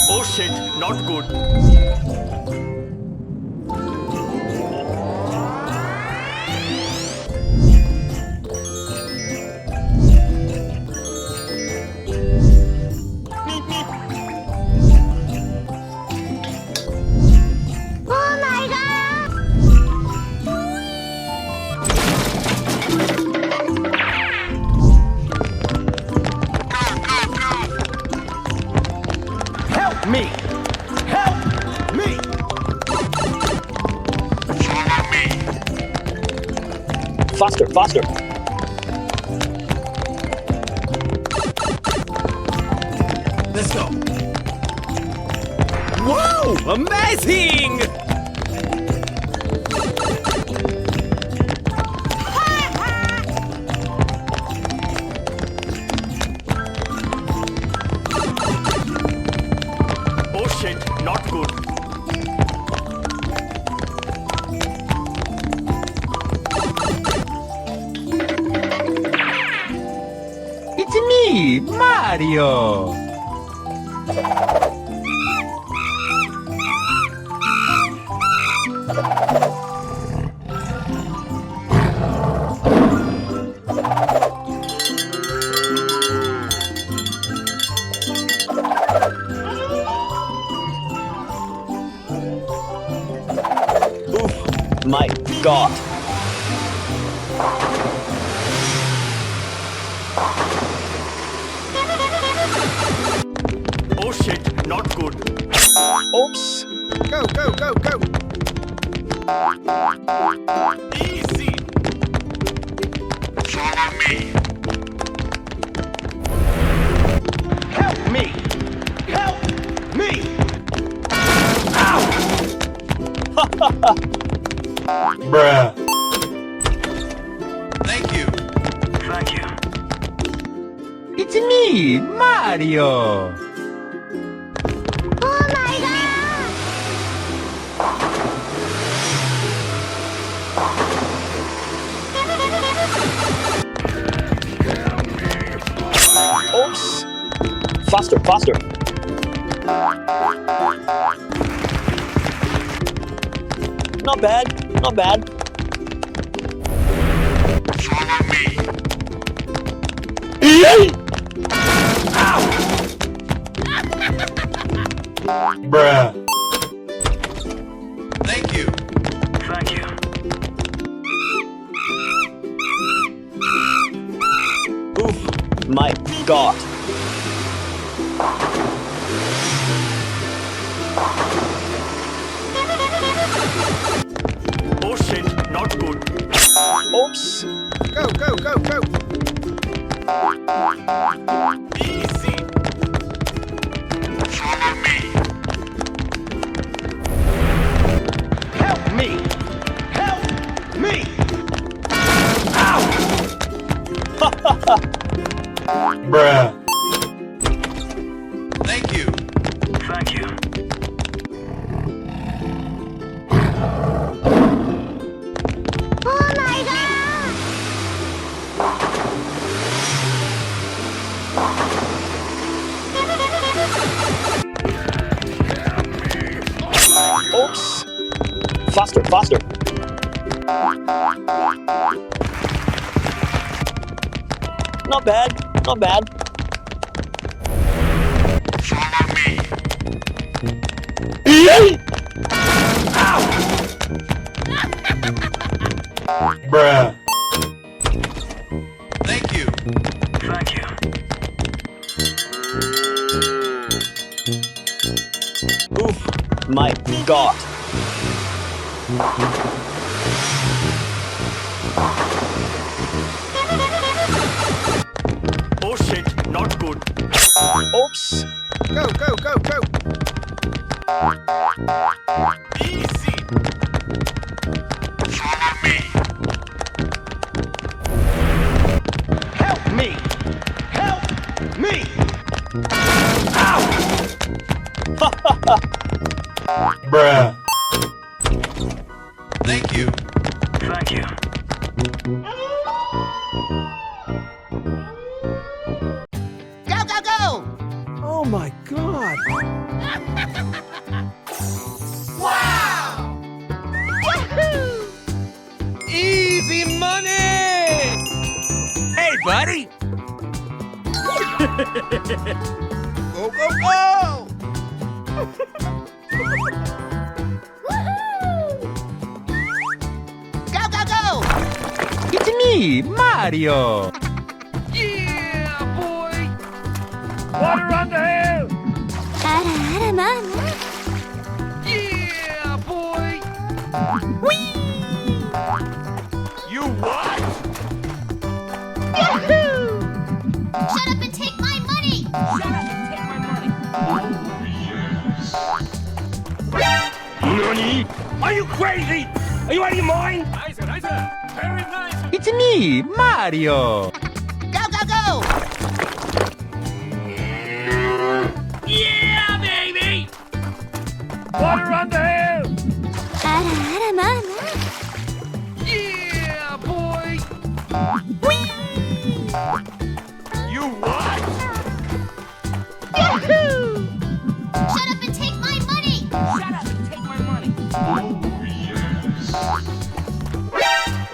Oh shit, not good. Oh my god! Help me! Help me! Follow me. Faster, faster. Let's go. Wow! Amazing! Oh shit, not good. It's me, Mario! Oof, my god. Oh shit, not good. Oops. Go, go, go, go! Easy. Follow me. Help me! Help me! Ow! Bruh. Thank you. Thank you. It's me, Mario! Oh my god! Oops. Faster, faster. Not bad, not bad. Follow me. Bruh. Thank you. Thank you. Oof, my god. Oh shit, not good. Oops. Go, go, go, go! Easy. Follow me. Help me! Help me! Ow! Bruh. Thank you. Thank you. Oh my god! Oops. Faster, faster. Not bad, not bad. Follow me. Bruh. Thank you. Thank you. Oof, my god. Oh shit, not good. Oops. Go, go, go, go! Easy. Follow me. Help me! Help me! Ow! Bruh. Thank you. Thank you. Go, go, go! Oh my god. Wow! Yahoo! Easy money! Hey, buddy! Go, go, go! Go, go, go! It's me, Mario! Yeah, boy! Water on the hill. あらあらまあま Yeah, boy! You what? Yahoo! Shut up and take my money! Nani? Are you crazy? Are you out of your mind? It's me, Mario! Go, go, go! Yeah, baby. Water on the hill. あらあらまあま Yeah, boy! You what? Yahoo! Shut up and take my money!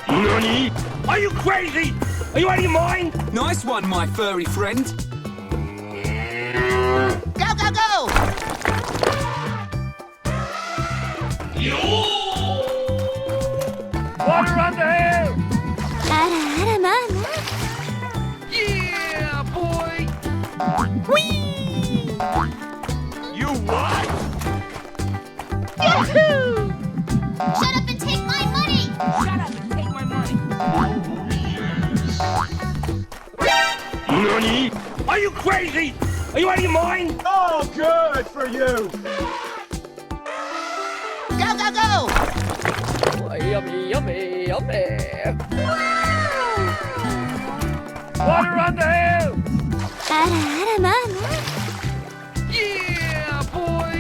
Nani? Are you crazy? Are you out of your mind? Nice one, my furry friend. Go, go, go! Water on the hill. あらあらまあま Yeah, boy! You what? Yahoo! Shut up and take my money! Nani? Are you crazy? Are you out of your mind? Oh, good for you. Go, go, go! Yummy, yummy, yummy. Water on the hill. あらあらまあま Yeah, boy!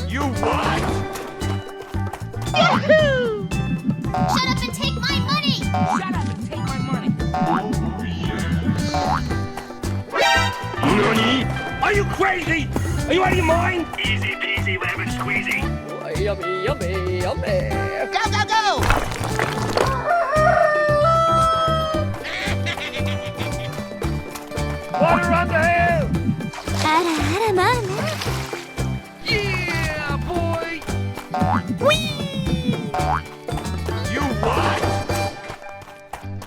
You what? Yahoo! Shut up and take my money! Nani? Are you crazy? Are you out of your mind? Easy peasy lemon squeezy. Yummy, yummy, yummy. Go, go, go! Water on the hill. あらあらまあま Yeah, boy! You what?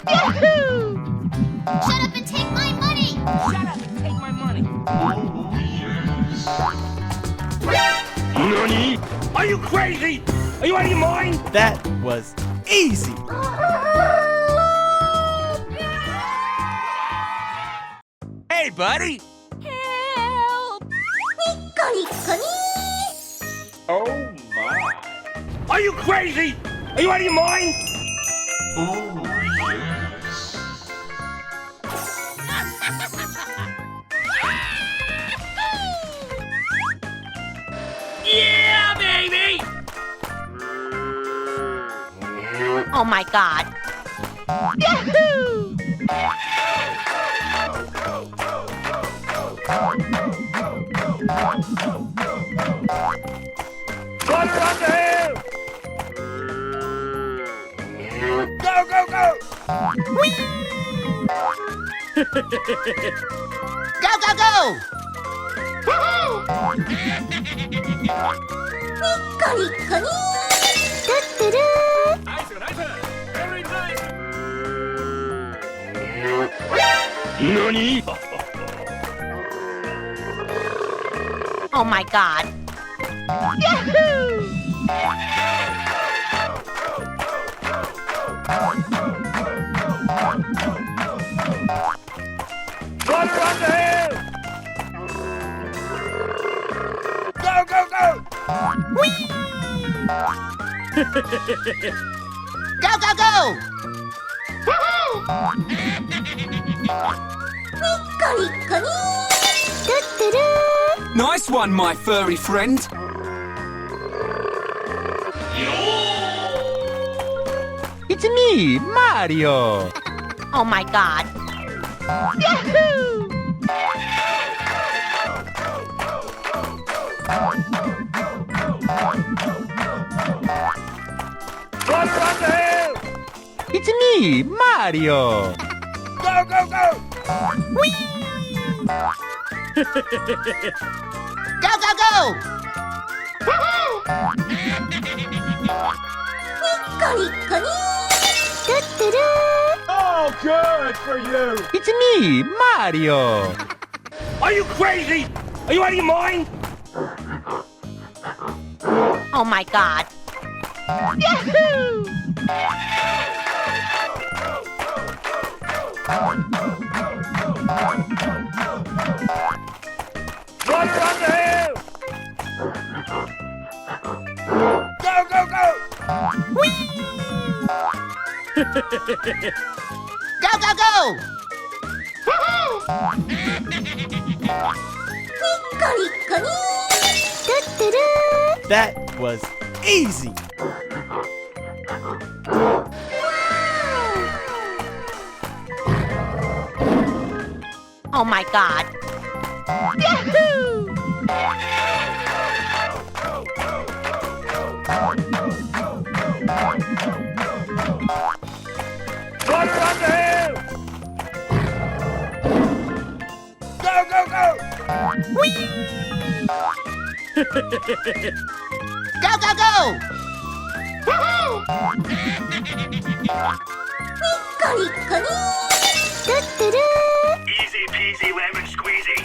Yahoo! Shut up and take my money! Nani? Are you crazy? Are you out of your mind? That was easy. Hey, buddy! Help! ニッコニッコニ Oh my. Are you crazy? Are you out of your mind? Yeah, baby! Oh my god! Yahoo! Water on the hill! Go, go, go! Go, go, go!ニッコニッコニトゥットゥルー Nani? Oh my god! Yahoo! Water on the hill! Go, go, go! Go, go, go! Woohoo! ニッコニッコニ Nice one, my furry friend. It's me, Mario. Oh my god. Yahoo! Water on the hill! It's me, Mario. Go, go, go! Go, go, go! Oh, good for you! It's me, Mario. Are you crazy? Are you out of your mind? Oh my god. Yahoo! Water on the hill! Go, go, go! Go, go, go! That was easy. Oh my god. Yahoo! Water on the hill! Go, go, go! Go, go, go! Easy peasy lemon squeezy.